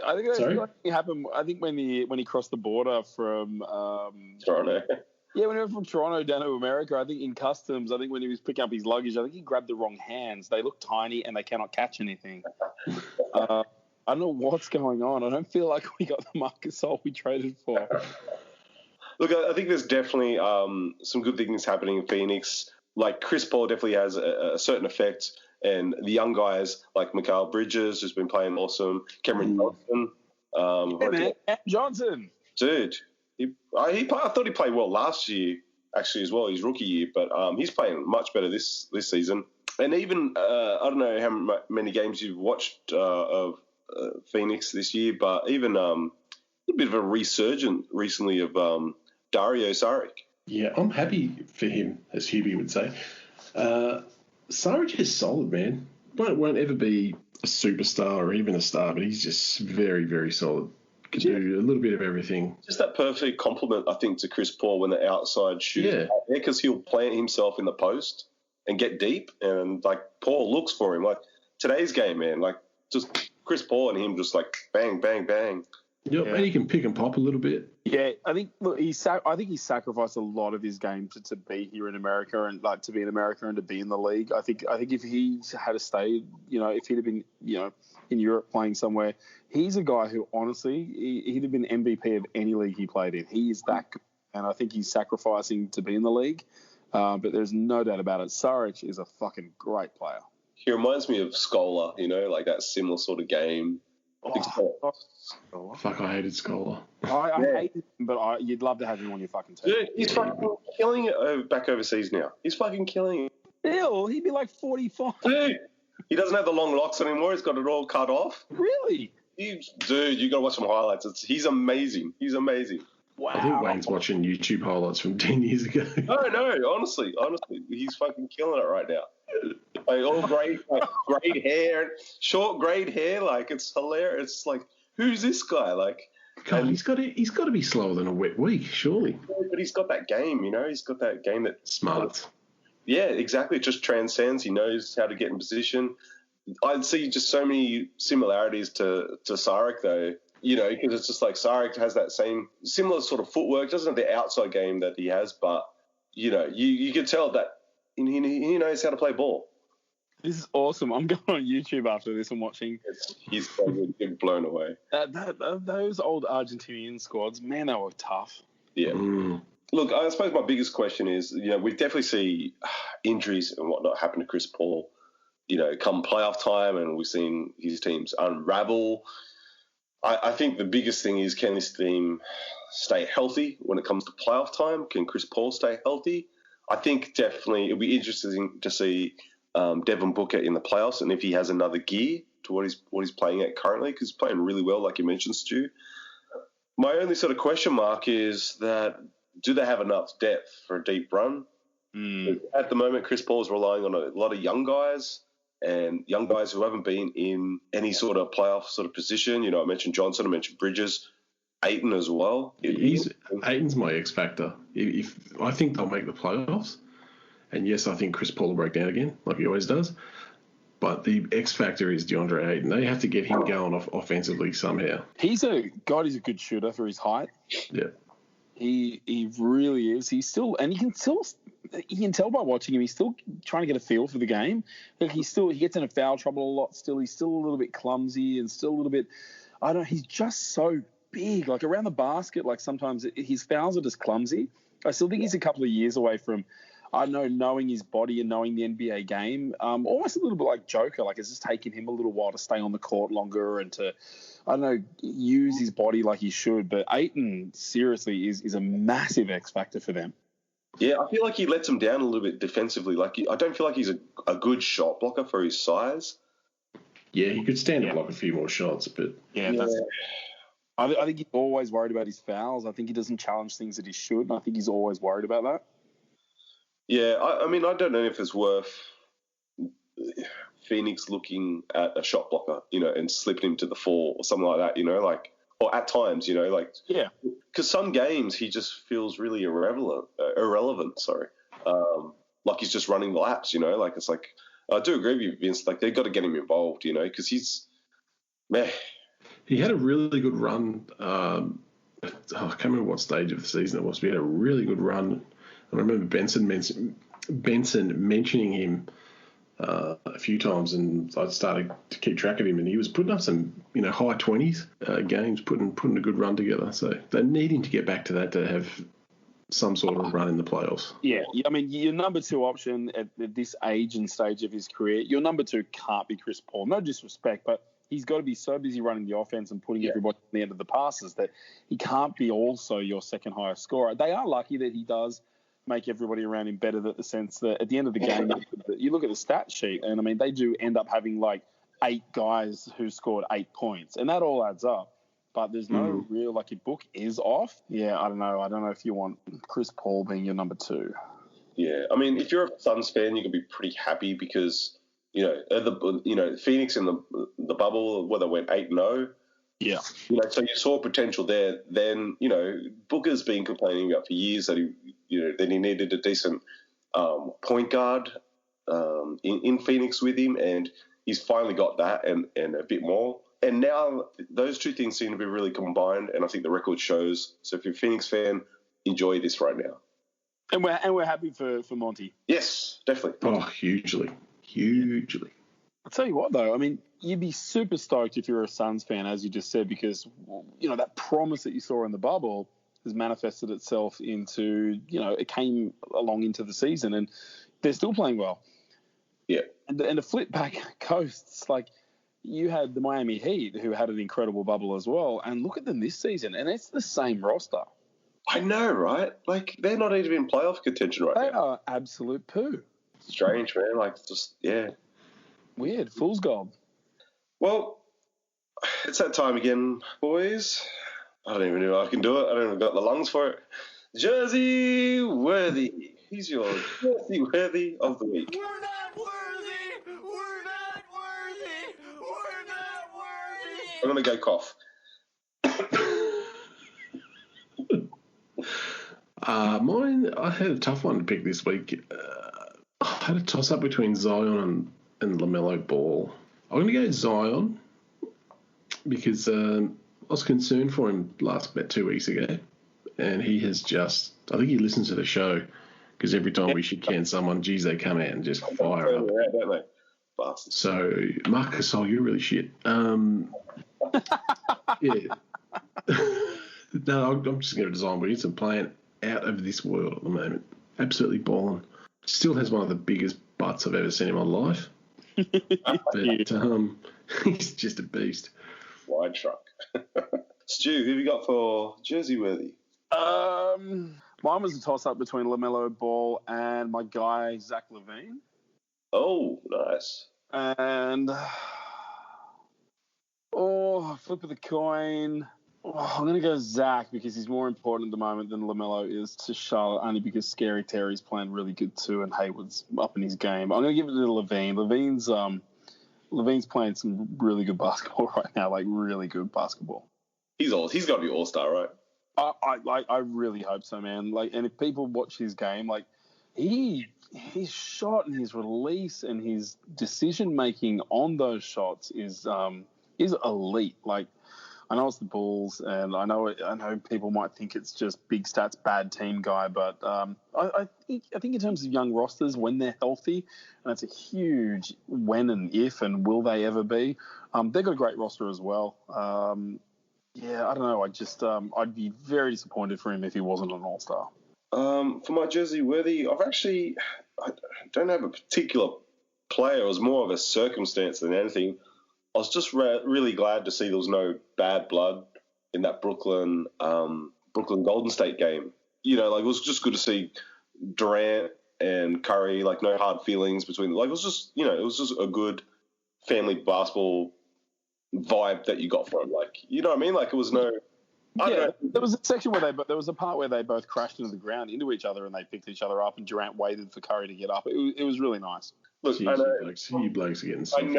I think Sorry? that happened. I think when he crossed the border from Toronto. Yeah, when he went from Toronto down to America, I think in customs, I think when he was picking up his luggage, I think he grabbed the wrong hands. They look tiny and they cannot catch anything. I don't know what's going on. I don't feel like we got the Marc Gasol we traded for. Look, I think there's definitely some good things happening in Phoenix. Like, Chris Paul definitely has a certain effect, and the young guys like Mikal Bridges has been playing awesome. Cameron Johnson. Johnson. Dude. I thought he played well last year, actually, as well, his rookie year, but he's playing much better this season. And even, I don't know how many games you've watched of Phoenix this year, but even a bit of a resurgence recently of Dario Saric. Yeah, I'm happy for him, as Hubie would say. Saric is solid, man. Won't ever be a superstar or even a star, but he's just very, very solid. Can do a little bit of everything. Just that perfect compliment, I think, to Chris Paul when the outside shoots out there, because he'll plant himself in the post and get deep, and like Paul looks for him. Like, today's game, man. Like, just Chris Paul and him just like bang, bang, bang. Yep, Yeah. and he can pick and pop a little bit. Yeah, I think he sacrificed a lot of his game to be here in America and like to be in America and to be in the league. I think if he had to stay, if he'd have been, in Europe playing somewhere, he's a guy who honestly he'd have been MVP of any league he played in. He is that good, and I think he's sacrificing to be in the league. But there's no doubt about it. Saric is a fucking great player. He reminds me of Scola, like that similar sort of game. Fuck, I hated Scholar. I hate him, but you'd love to have him on your fucking team. Dude, he's fucking killing it back overseas now. He's fucking killing it. Still, he'd be like 45. Dude, he doesn't have the long locks anymore. He's got it all cut off. Really? Dude, you got to watch some highlights. He's amazing. He's amazing. Wow. I think Wayne's watching YouTube highlights from 10 years ago. No, honestly, he's fucking killing it right now. Like all grey hair, short greyed hair, like it's hilarious. It's like, who's this guy? Like, God, he's got to be slower than a wet week, surely. But he's got that game, He's got that game that Smart. Yeah, exactly. It just transcends. He knows how to get in position. I'd see just so many similarities to Saric, though. Because it's just like Saric has that same similar sort of footwork. Doesn't have the outside game that he has, but you can tell that he knows how to play ball. This is awesome. I'm going on YouTube after this and watching. He's probably blown away. Those old Argentinian squads, man, they were tough. Yeah. Look, I suppose my biggest question is, we definitely see injuries and whatnot happen to Chris Paul, come playoff time, and we've seen his teams unravel. I think the biggest thing is, can this team stay healthy when it comes to playoff time? Can Chris Paul stay healthy? I think definitely it'll be interesting to see Devin Booker in the playoffs, and if he has another gear to what he's playing at currently, because he's playing really well, like you mentioned, Stu. My only sort of question mark is that, do they have enough depth for a deep run? At the moment, Chris Paul is relying on a lot of young guys, and young guys who haven't been in any sort of playoff sort of position. I mentioned Johnson, I mentioned Bridges, Ayton as well. Ayton's my X factor. If I think they'll make the playoffs, and yes, I think Chris Paul will break down again, like he always does. But the X factor is DeAndre Ayton. They have to get him going offensively somehow. He's a good shooter for his height. Yeah. He really is. He's still, and you can tell by watching him, he's still trying to get a feel for the game. Like he gets into foul trouble a lot still. He's still a little bit clumsy and still a little bit, I don't know, he's just so big. Like around the basket, like sometimes his fouls are just clumsy. I still think he's a couple of years away from, I don't know, knowing his body and knowing the NBA game. Almost a little bit like Joker. Like it's just taken him a little while to stay on the court longer and to, I don't know, use his body like he should. But Ayton, seriously, is a massive X factor for them. Yeah, I feel like he lets them down a little bit defensively. Like I don't feel like he's a good shot blocker for his size. Yeah, he could stand to block a few more shots, but I think he's always worried about his fouls. I think he doesn't challenge things that he should, and I think he's always worried about that. Yeah, I mean, I don't know if it's worth Phoenix looking at a shot blocker, and slipping him to the 4 or something like that, or at times, Yeah. Because some games he just feels really irrelevant. Sorry, like he's just running laps, like it's like I do agree with you, Vince. Like they've got to get him involved, because he's meh. he had a really good run. I can't remember what stage of the season it was, but he had a really good run. I remember Benson mentioning him a few times, and I started to keep track of him, and he was putting up some, high 20s games, putting a good run together. So they need him to get back to that to have some sort of run in the playoffs. Yeah, I mean, your number 2 option at this age and stage of his career, your number 2 can't be Chris Paul. No disrespect, but he's got to be so busy running the offense and putting everybody at the end of the passes that he can't be also your second highest scorer. They are lucky that he does make everybody around him better, in the sense that at the end of the game, you look at the stat sheet, and I mean, they do end up having like 8 guys who scored 8 points, and that all adds up. But there's no real, like, your book is off. Yeah, I don't know. I don't know if you want Chris Paul being your number 2. Yeah, I mean, if you're a Suns fan, you can be pretty happy because Phoenix in the bubble where they went 8-0. Yeah. So you saw potential there. Then, Booker's been complaining about for years that he needed a decent point guard in Phoenix with him, and he's finally got that and a bit more. And now those two things seem to be really combined, and I think the record shows. So if you're a Phoenix fan, enjoy this right now. And we're happy for Monty. Yes, definitely. Oh, hugely. I'll tell you what, though. I mean, you'd be super stoked if you're a Suns fan, as you just said, because, that promise that you saw in the bubble has manifested itself into, it came along into the season, and they're still playing well. Yeah. And to flip back coasts, like, you had the Miami Heat, who had an incredible bubble as well, and look at them this season, and it's the same roster. I know, right? Like, they're not even in playoff contention right now. They are absolute poo. Strange, man. Like, just, yeah. Weird. Fool's gold. Well, it's that time again, boys. I don't even know if I can do it. I don't even got the lungs for it. Jersey Worthy. Who's your Jersey Worthy of the week? We're not worthy. We're not worthy. We're not worthy. I'm going to go cough. Mine, I had a tough one to pick this week. I had a toss-up between Zion and LaMelo Ball. I'm going to go Zion because I was concerned for him about 2 weeks ago, and he has just... I think he listens to the show because every time we should can someone, geez, they come out and just fire up. Don't they? Bastards. So, Marcus, you're really shit. Yeah. No, I'm just going to design with him playing out of this world at the moment. Absolutely balling. Still has one of the biggest butts I've ever seen in my life. But he's just a beast. Wide truck. Stu, who have you got for Jersey Worthy? Mine was a toss-up between LaMelo Ball and my guy, Zach LaVine. Oh, nice. And, flip of the coin. I'm going to go Zach because he's more important at the moment than LaMelo is to Charlotte, only because Scary Terry's playing really good too and Hayward's up in his game. I'm going to give it to LaVine. LaVine's playing some really good basketball right now, like really good basketball. He's got to be all-star, right? I really hope so, man. Like, and if people watch his game, like his shot and his release and his decision making on those shots is elite. Like, I know it's the Bulls, and I know people might think it's just big stats, bad team guy, but I think in terms of young rosters, when they're healthy, and it's a huge when and if and will they ever be, they've got a great roster as well. I don't know. I'd be very disappointed for him if he wasn't an all-star. For my Jersey Worthy, I don't have a particular player. It was more of a circumstance than anything. I was just really glad to see there was no bad blood in that Brooklyn Golden State game. It was just good to see Durant and Curry, like, no hard feelings between them. Like, it was just a good family basketball vibe that you got from it. Like, you know what I mean? Like, it was no... There was a section where there was a part where they both crashed into the ground into each other and they picked each other up and Durant waited for Curry to get up. It was really nice. Look, Jeez, I know. You blokes are getting I knew.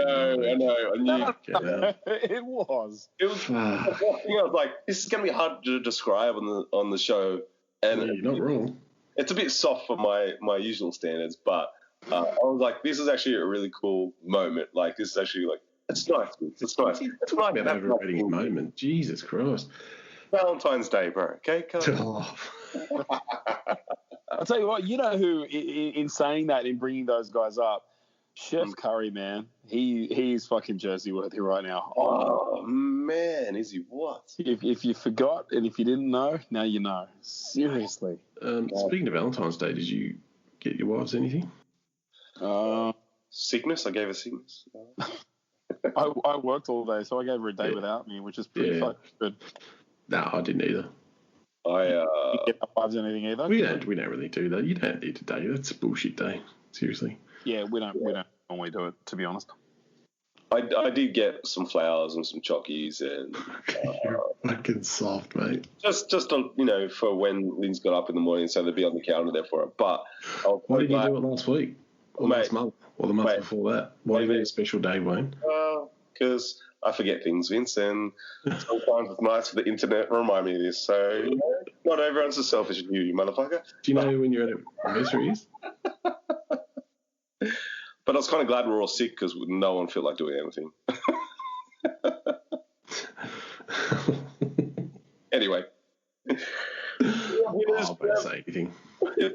It was. I was like, this is going to be hard to describe on the show. And you're not wrong. It's a bit soft for my usual standards, but I was like, this is actually a really cool moment. Like, this is actually, like, it's nice. It's nice. It's Talk about overrating a moment. Jesus Christ. Valentine's Day, bro. Okay, Oh. I'll tell you what, you know who, in saying that, in bringing those guys up, Chef Curry, man, he's fucking Jersey worthy right now. Oh, man, is he what? If you forgot and if you didn't know, now you know. Seriously. Speaking of Valentine's Day, did you get your wives anything? Sickness? I gave her sickness. I worked all day, so I gave her a day without me, which is pretty fucking good. No, I didn't either. You get our wives anything either? We don't really do that. You don't need a day. That's a bullshit day. Seriously. Yeah, we don't normally do it, to be honest. I did get some flowers and some chockies and you're fucking soft, mate. Just for when Lynn's got up in the morning, so they'd be on the calendar there for it. But why did you do it last week? Or last month? Or the month before that? Why did you do a special day, Wayne? Because I forget things, Vince, and sometimes it's nice for the internet to remind me of this. So, not everyone's as selfish as you motherfucker. Do you know when your anniversary is? But I was kind of glad we were all sick because no one felt like doing anything. Anyway. I'll not say anything.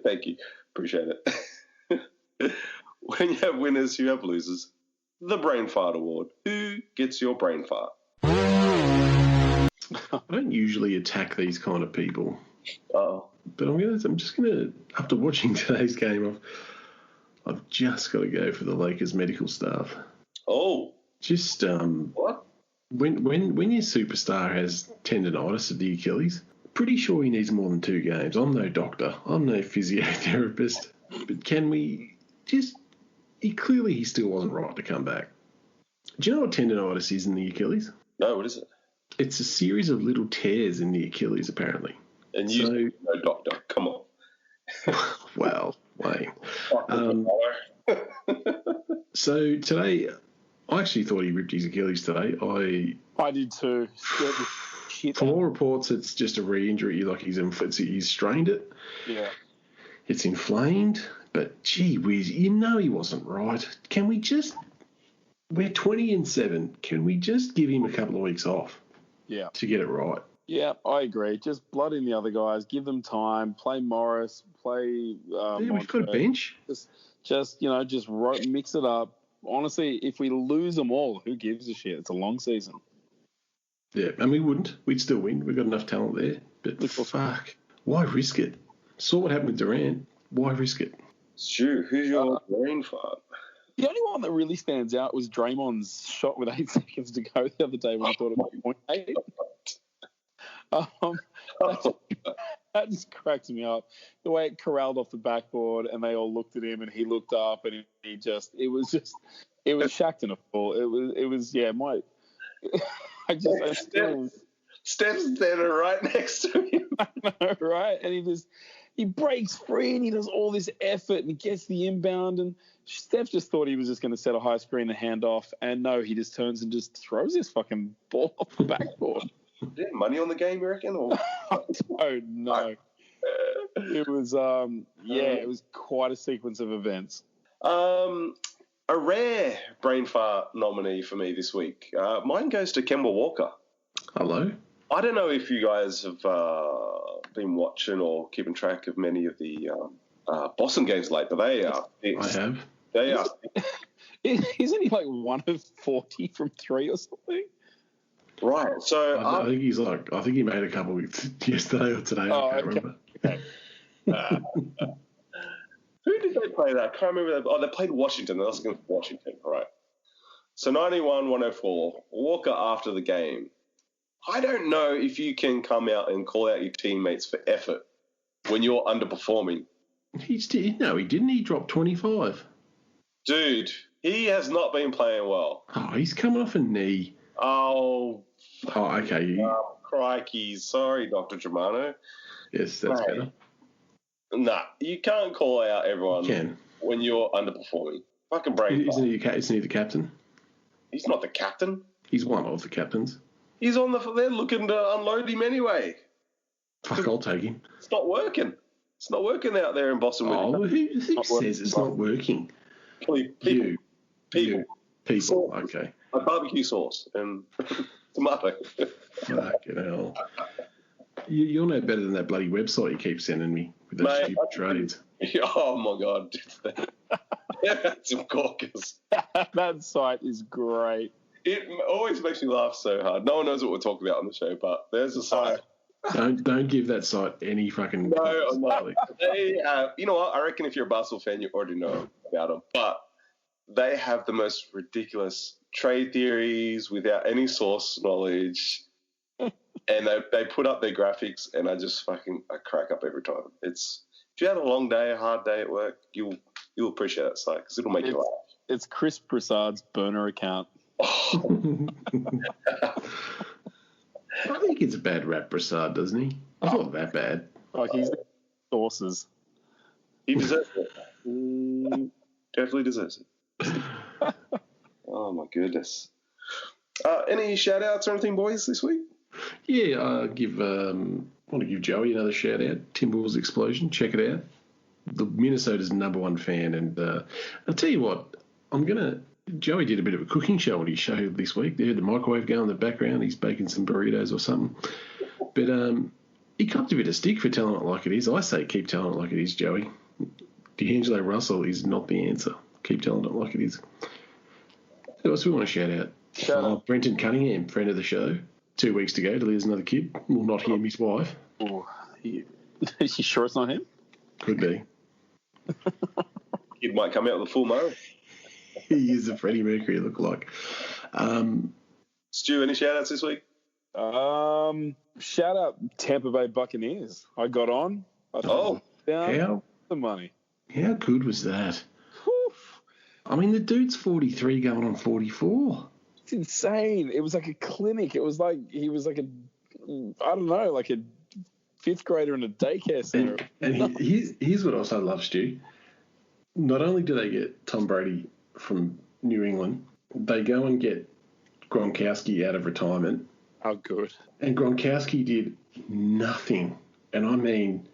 Thank you. Appreciate it. When you have winners, you have losers. The Brain Fart Award. Who gets your brain fart? I don't usually attack these kind of people. Oh. But I'm just gonna, after watching today's game, I've just got to go for the Lakers medical staff. Oh. Just what? When your superstar has tendonitis of the Achilles, pretty sure he needs more than 2 games. I'm no doctor. I'm no physiotherapist. But can we just... He still wasn't right to come back. Do you know what tendonitis is in the Achilles? No, what is it? It's a series of little tears in the Achilles, apparently. And you no doctor. Come on. Well, Wayne. So today, I actually thought he ripped his Achilles today. I did too. From all reports, it's just a re-injury. Like he's strained it. Yeah. It's inflamed. But gee whiz, he wasn't right. Can we just... We're 20-7. Can we just give him a couple of weeks off? Yeah. To get it right? Yeah, I agree. Just blood in the other guys. Give them time. Play Morris. Play... we've got a bench. Just mix it up. Honestly, if we lose them all, who gives a shit? It's a long season. Yeah, and we wouldn't. We'd still win. We've got enough talent there. But fuck, why risk it? Saw what happened with Durant. Why risk it? Stu, who's your brain fart? The only one that really stands out was Draymond's shot with 8 seconds to go the other day when he thought it was 0.8. That just cracks me up. The way it corralled off the backboard and they all looked at him and he looked up and it was Shaq in a fall. It was Steph's standing right next to him. I know, right? And he breaks free and he does all this effort and he gets the inbound and Steph just thought he was just going to set a high screen and hand off, and no, he just turns and just throws this fucking ball off the backboard. Did money on the game, you reckon? Or? Oh no. It was it was quite a sequence of events. A rare brain fart nominee for me this week. Mine goes to Kemba Walker. Hello. I don't know if you guys have been watching or keeping track of many of the Boston games late, but they are. I have. They are. Isn't he like 1 of 40 from 3 or something? Right. So I think he made a couple yesterday or today. I can't remember. Okay. Who did they play that? I can't remember. They played Washington. They was against Washington, right? So 91-104. Walker after the game. I don't know if you can come out and call out your teammates for effort when you're underperforming. He didn't. He dropped 25. Dude, he has not been playing well. Oh, he's coming off a knee. Oh, okay. Crikey. Sorry, Dr. Germano. Yes, that's better. Nah, you can't call out everyone when you're underperforming. Fucking brain. Isn't he the captain? He's not the captain. He's one of the captains. He's on they're looking to unload him anyway. Fuck, I'll take him. It's not working. It's not working out there in Boston. Who says it's not working? People. People, okay. A barbecue sauce and tomato. Fucking hell. You'll know better than that bloody website you keep sending me with those stupid trades. Oh, my God. That's some corkers. That site is great. It always makes me laugh so hard. No one knows what we're talking about on the show, but there's a site. Don't give that site any fucking... No, I'm not. You know what? I reckon if you're a basketball fan, you already know about them. But they have the most ridiculous trade theories without any source knowledge. And they put up their graphics, and I crack up every time. If you had a long day, a hard day at work, you'll appreciate that site because it'll make you laugh. It's Chris Prasad's burner account. I think it's a bad rap, Prasad, doesn't he? It's not that bad. Oh, he's the sources. He deserves it. Definitely deserves it. Oh, my goodness. Any shout-outs or anything, boys, this week? Yeah, I want to give Joey another shout-out. Timberwolves Explosion. Check it out. The Minnesota's #1 fan. And I'll tell you what, Joey did a bit of a cooking show on his show this week. They had the microwave going in the background. He's baking some burritos or something. But he copped a bit of stick for telling it like it is. I say keep telling it like it is, Joey. D'Angelo Russell is not the answer. Keep telling it like it is. Who else we want to shout out? Shout out. Brenton Cunningham, friend of the show. 2 weeks to go. Delivers another kid. Well, not him, his wife. Oh, you sure it's not him? Could be. Kid might come out with a full mow. He is a Freddie Mercury lookalike. Stu, any shout outs this week? Shout out Tampa Bay Buccaneers. I got on. Oh, Down the money. How good was that? Whew. I mean, the dude's 43 going on 44. It's insane. It was like a clinic. It was like he was like like a fifth grader in a daycare center. And here's what else I love, Stu. Not only do they get Tom Brady from New England, they go and get Gronkowski out of retirement. Oh, good. And Gronkowski did nothing, and I mean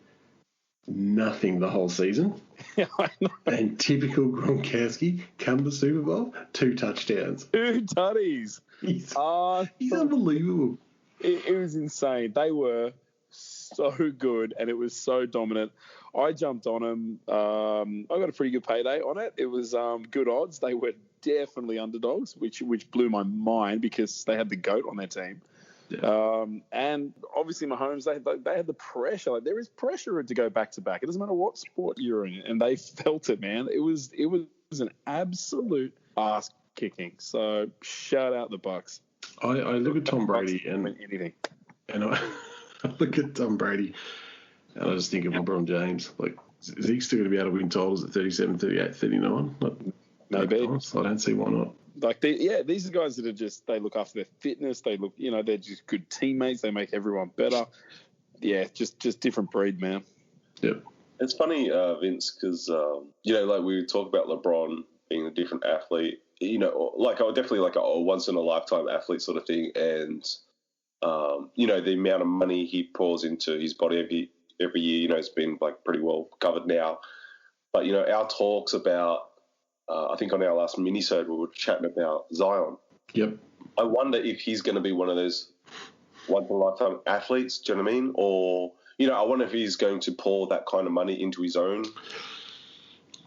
nothing the whole season. Yeah, I know. And typical Gronkowski, come to Super Bowl, 2 touchdowns. 2 tutties. He's unbelievable. It was insane. They were so good, and it was so dominant. I jumped on them. I got a pretty good payday on it. It was good odds. They were definitely underdogs, which blew my mind because they had the GOAT on their team. Yeah. And obviously Mahomes, they had the pressure. Like, there is pressure to go back to back. It doesn't matter what sport you're in, and they felt it, man. It was an absolute ass kicking. So shout out the Bucks. I look at Tom Brady and I look at Tom Brady and I just think of LeBron James. Like, is he still going to be able to win titles at 37, 38, 39? Maybe. I don't see why not. Like, these are guys that are just, they look after their fitness. They look, they're just good teammates. They make everyone better. Yeah, just different breed, man. Yep. It's funny, Vince, because, like we talk about LeBron being a different athlete, like definitely like a once-in-a-lifetime athlete sort of thing. And, the amount of money he pours into his body every year, it's been like pretty well covered now. But, our talks about, I think on our last mini-sode we were chatting about Zion. Yep. I wonder if he's going to be one of those once-in-a-lifetime athletes, do you know what I mean? Or, I wonder if he's going to pour that kind of money into his own.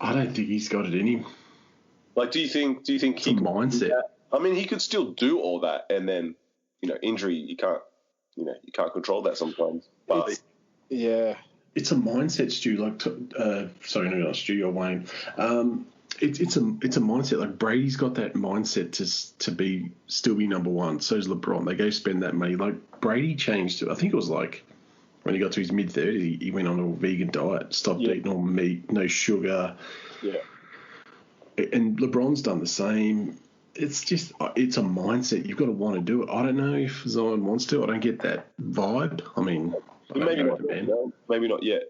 I don't think he's got it in him. Like, do you think it's he a mindset? I mean, he could still do all that, and then, injury, you can't control that sometimes. But yeah, it's a mindset, Stu. Like, sorry, no, not Stu, you're Wayne. It's a mindset. Like, Brady's got that mindset to still be number one. So's LeBron. They go spend that money. Like, Brady changed. I think it was like when he got to his mid-30s, he went on a vegan diet, stopped eating all meat, no sugar. Yeah. And LeBron's done the same. It's a mindset. You've got to want to do it. I don't know if Zion wants to. I don't get that vibe. I mean, maybe not yet.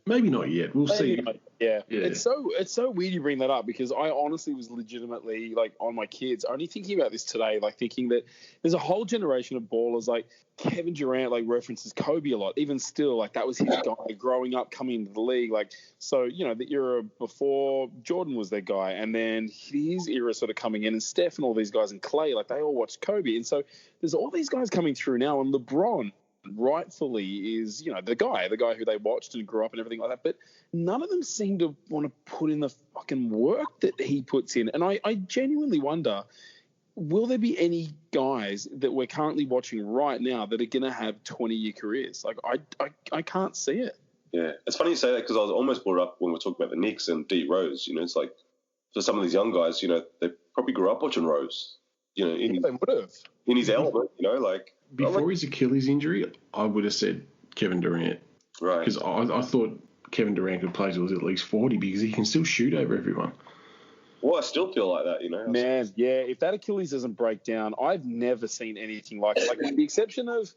Maybe not yet. We'll see. Yeah. It's so weird you bring that up, because I honestly was legitimately, like, on my kids only thinking about this today, like thinking that there's a whole generation of ballers, like Kevin Durant, like, references Kobe a lot. Even still, like, that was his guy growing up, coming into the league. Like, so, the era before Jordan was their guy, and then his era sort of coming in, and Steph and all these guys, and Clay, like, they all watched Kobe. And so there's all these guys coming through now, and LeBron rightfully is, the guy who they watched and grew up and everything like that. But none of them seem to want to put in the fucking work that he puts in. And I genuinely wonder, will there be any guys that we're currently watching right now that are going to have 20-year careers? Like, I can't see it. Yeah, it's funny you say that, because I was almost brought up when we were talking about the Knicks and D Rose. It's like, for some of these young guys, they probably grew up watching Rose. They would have. In his element, like. Before his Achilles injury, I would have said Kevin Durant. Right. Because I thought Kevin Durant could play till he was at least 40, because he can still shoot over everyone. Well, I still feel like that, Man, yeah, if that Achilles doesn't break down, I've never seen anything like it. Like, with the exception of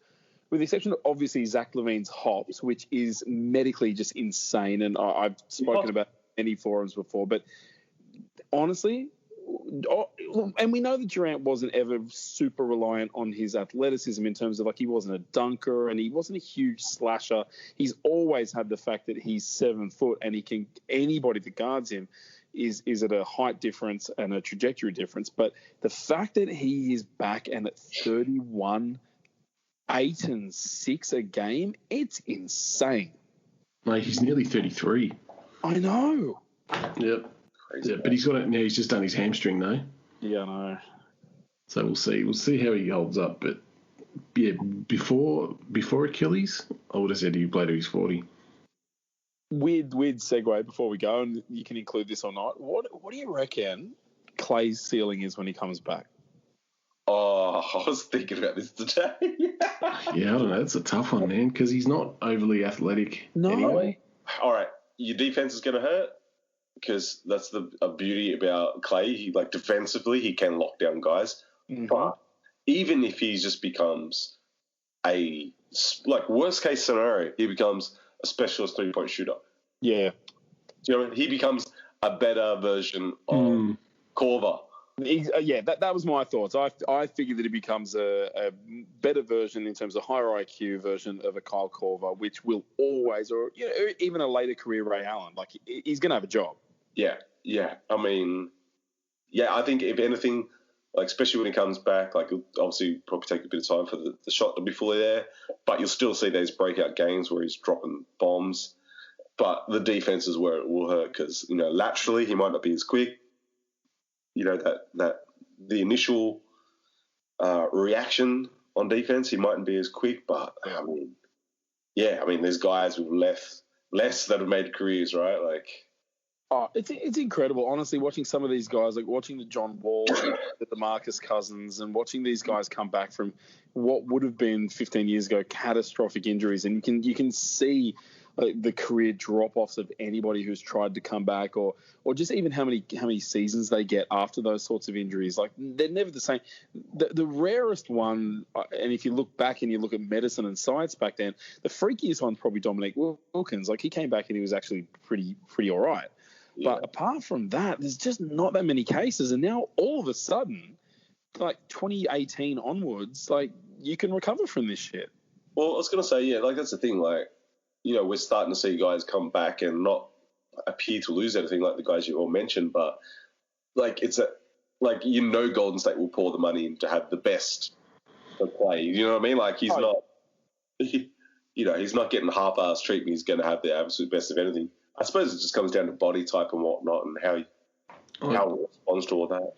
obviously Zach LaVine's hops, which is medically just insane, and I've spoken about many forums before, but honestly, and we know that Durant wasn't ever super reliant on his athleticism in terms of, like, he wasn't a dunker and he wasn't a huge slasher. He's always had the fact that he's 7 foot and he can, anybody that guards him is at a height difference and a trajectory difference. But the fact that he is back and at 31, 8 and 6 a game, it's insane. Mate, he's nearly 33. I know. Yep. Yeah, but he's got it now. He's just done his hamstring though. Yeah, I know. So we'll see. We'll see how he holds up. But yeah, before Achilles, I would have said he played till he's 40. Weird segue before we go, and you can include this or not. What do you reckon Clay's ceiling is when he comes back? Oh, I was thinking about this today. Yeah, I don't know. It's a tough one, man, because he's not overly athletic anyway. All right, your defense is going to hurt because that's the beauty about Clay. He defensively, he can lock down guys. Mm-hmm. But even if he just becomes a worst case scenario, he becomes a specialist 3-point shooter. Yeah, you know, he becomes a better version of Korver. That was my thoughts. I figured that he becomes a better version in terms of higher IQ version of a Kyle Korver, which will always, or even a later career Ray Allen. He's going to have a job. Yeah. I mean, I think if anything, especially when he comes back, it'll obviously probably take a bit of time for the shot to be fully there, but you'll still see those breakout games where he's dropping bombs. But the defense is where it will hurt because, laterally he might not be as quick. That the initial reaction on defense, he mightn't be as quick, but there's guys with less that have made careers, right? It's incredible, honestly, watching some of these guys, watching the John Wall, the DeMarcus Cousins, and watching these guys come back from what would have been 15 years ago catastrophic injuries, and you can see the career drop-offs of anybody who's tried to come back, or just even how many seasons they get after those sorts of injuries. They're never the same. The rarest one, and if you look back and you look at medicine and science back then, the freakiest one's probably Dominique Wilkins. He came back and he was actually pretty all right. Yeah. But apart from that, there's just not that many cases. And now all of a sudden, 2018 onwards, you can recover from this shit. Well, I was going to say, that's the thing, we're starting to see guys come back and not appear to lose anything like the guys you all mentioned, but it's Golden State will pour the money in to have the best to play. You know what I mean? He's not getting half-ass treatment. He's going to have the absolute best of anything. I suppose it just comes down to body type and whatnot and how he responds to all that.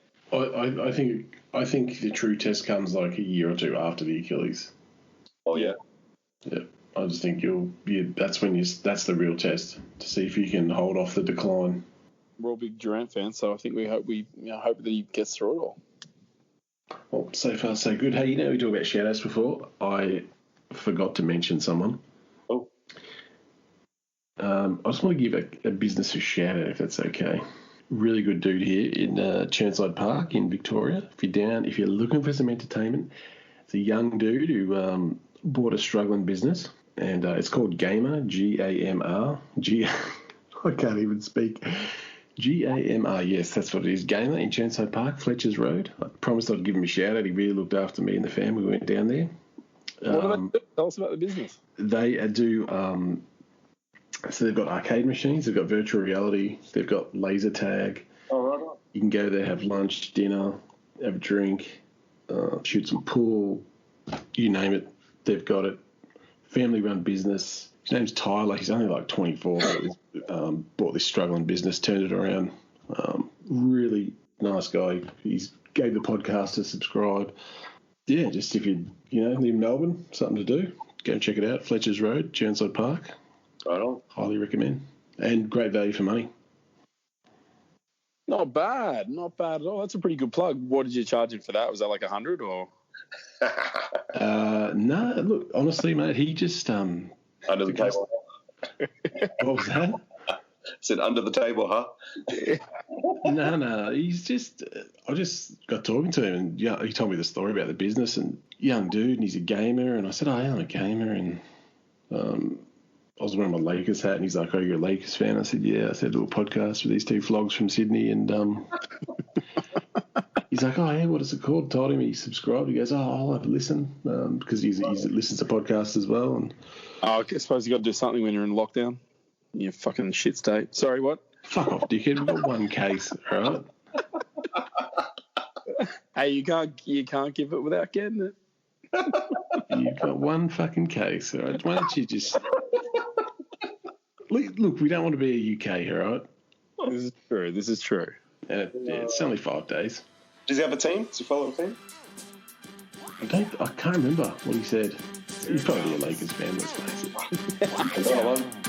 I think the true test comes a year or two after the Achilles. Oh yeah. Yeah. I just think that's the real test to see if you can hold off the decline. We're all big Durant fans, so I think we hope that he gets through it all. Well, so far so good. Hey, we talked about shout-outs before. I forgot to mention someone. Oh. I just want to give a business a shout-out, if that's okay. Really good dude here in Churnside Park in Victoria. If you're looking for some entertainment, it's a young dude who bought a struggling business. And it's called Gamer, Gamr. I can't even speak. Gamr, yes, that's what it is. Gamer in Churnside Park, Fletcher's Road. I promised I'd give him a shout out. He really looked after me and the family. We went down there. What do they do? Tell us about the business. They do, so they've got arcade machines, they've got virtual reality, they've got laser tag. Oh, right. You can go there, have lunch, dinner, have a drink, shoot some pool, you name it, they've got it. Family-run business. His name's Tyler. He's only 24. Bought this struggling business, turned it around. Really nice guy. He's gave the podcast a subscribe. Yeah, just if you live in Melbourne, something to do, go and check it out. Fletcher's Road, Churnside Park. Right on. Highly recommend. And great value for money. Not bad at all. That's a pretty good plug. What did you charge him for that? Was that $100 or? No, look, honestly, mate, he just under the table. What was that? Said under the table, huh? No, he's just. I just got talking to him, and he told me the story about the business and young dude, and he's a gamer, and I said, I'm a gamer, and I was wearing my Lakers hat, and he's like, you're a Lakers fan? I said, yeah. I said, do a podcast with these two flogs from Sydney, and he's like, yeah, what is it called? Told him, he subscribed. He goes, I'll have a listen, because he listens to podcasts as well. And I suppose you got to do something when you're in lockdown. You fucking shit state. Sorry, what? Fuck off, dickhead. We've got one case, all right? Hey, you can't give it without getting it. You've got one fucking case, all right? Why don't you just... Look, we don't want to be a UK, all right? This is true. And it's only 5 days. Does he have a team? Does he follow a team? I can't remember what he said. He's probably a Lakers fan, let's face it.